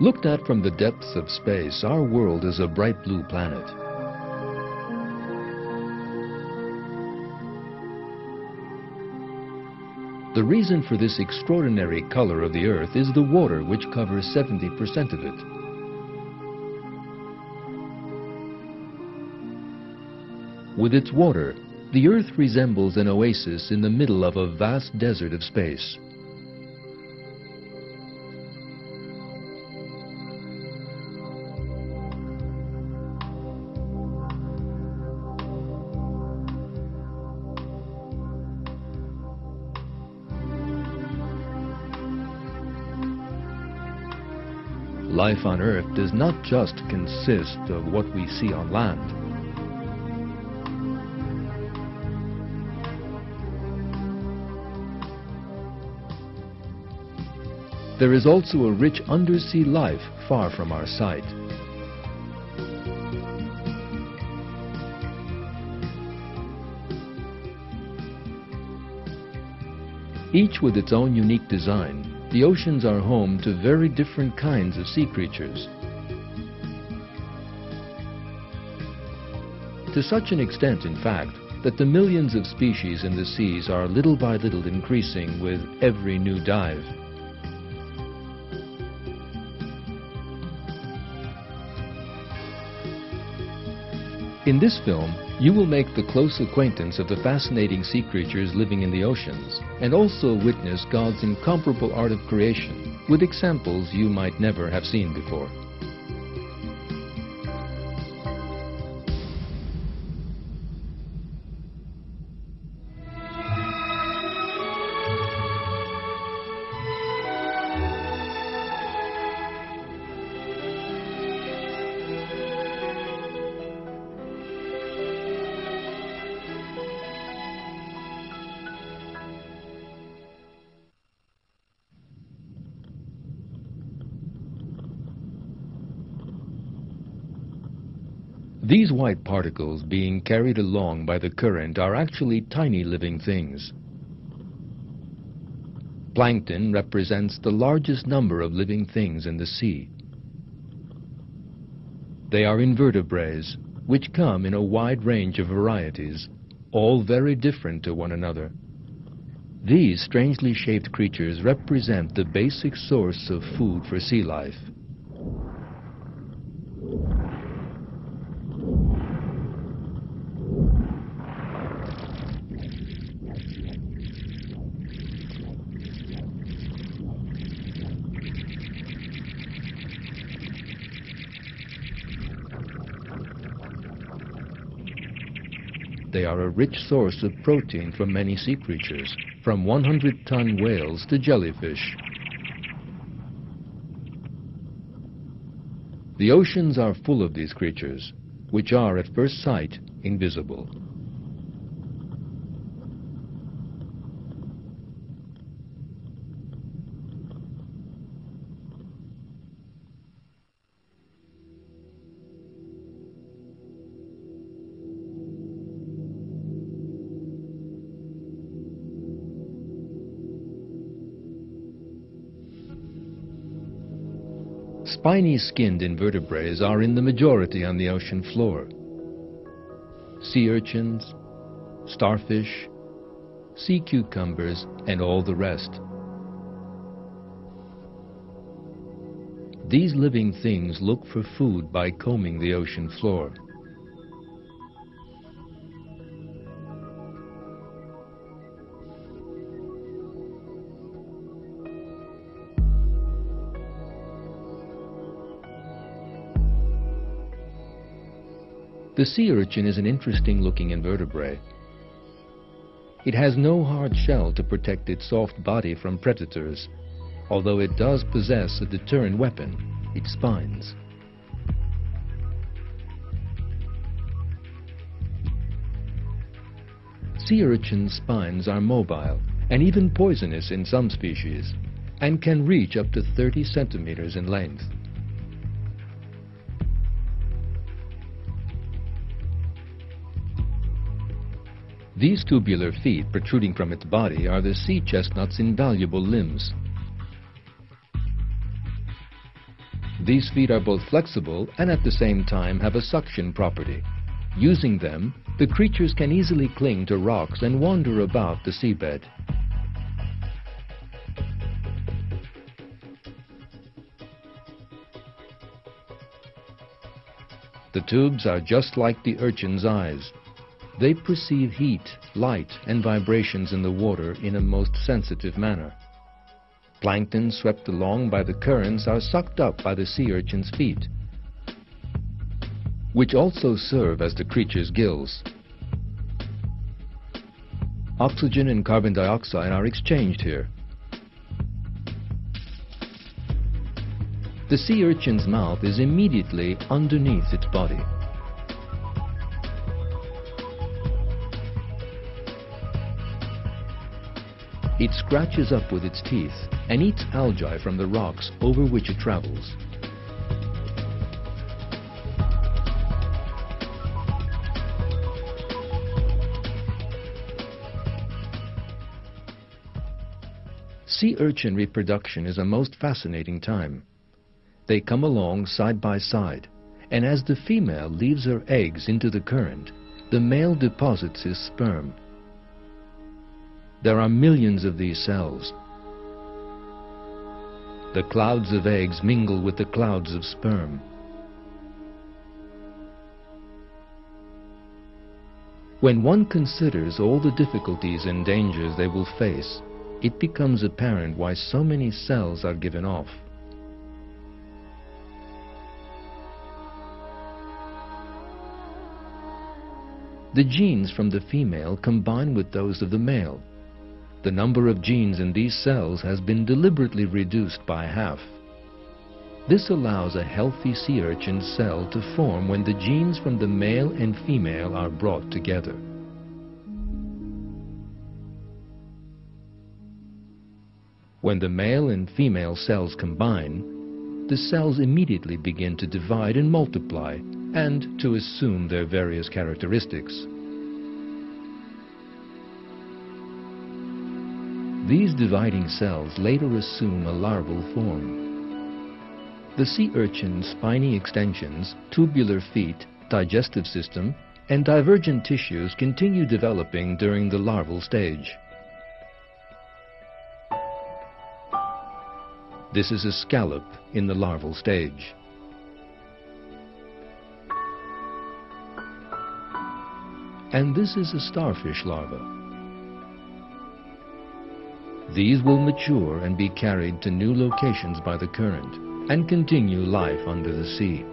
Looked at from the depths of space, our world is a bright blue planet. The reason for this extraordinary color of the Earth is the water, which covers 70% of it. With its water, the Earth resembles an oasis in the middle of a vast desert of space. Life on Earth does not just consist of what we see on land. There is also a rich undersea life far from our sight. Each with its own unique design, the oceans are home to very different kinds of sea creatures. To such an extent, in fact, that the millions of species in the seas are little by little increasing with every new dive. In this film, you will make the close acquaintance of the fascinating sea creatures living in the oceans, and also witness God's incomparable art of creation, with examples you might never have seen before. These white particles being carried along by the current are actually tiny living things. Plankton represents the largest number of living things in the sea. They are invertebrates, which come in a wide range of varieties, all very different to one another. These strangely shaped creatures represent the basic source of food for sea life. They are a rich source of protein for many sea creatures, from 100-ton whales to jellyfish. The oceans are full of these creatures, which are at first sight invisible. Spiny-skinned invertebrates are in the majority on the ocean floor. Sea urchins, starfish, sea cucumbers, and all the rest. These living things look for food by combing the ocean floor. The sea urchin is an interesting-looking invertebrate. It has no hard shell to protect its soft body from predators, although it does possess a deterrent weapon, its spines. Sea urchin's spines are mobile and even poisonous in some species, and can reach up to 30 centimeters in length. These tubular feet protruding from its body are the sea chestnut's invaluable limbs. These feet are both flexible and at the same time have a suction property. Using them, the creatures can easily cling to rocks and wander about the seabed. The tubes are just like the urchin's eyes. They perceive heat, light, and vibrations in the water in a most sensitive manner. Plankton swept along by the currents are sucked up by the sea urchin's feet, which also serve as the creature's gills. Oxygen and carbon dioxide are exchanged here. The sea urchin's mouth is immediately underneath its body. It scratches up with its teeth and eats algae from the rocks over which it travels. Sea urchin reproduction is a most fascinating time. They come along side by side, and as the female leaves her eggs into the current, the male deposits his sperm. There are millions of these cells. The clouds of eggs mingle with the clouds of sperm. When one considers all the difficulties and dangers they will face, it becomes apparent why so many cells are given off. The genes from the female combine with those of the male. The number of genes in these cells has been deliberately reduced by half. This allows a healthy sea urchin cell to form when the genes from the male and female are brought together. When the male and female cells combine, the cells immediately begin to divide and multiply and to assume their various characteristics. These dividing cells later assume a larval form. The sea urchin's spiny extensions, tubular feet, digestive system, and divergent tissues continue developing during the larval stage. This is a scallop in the larval stage. And this is a starfish larva. These will mature and be carried to new locations by the current and continue life under the sea.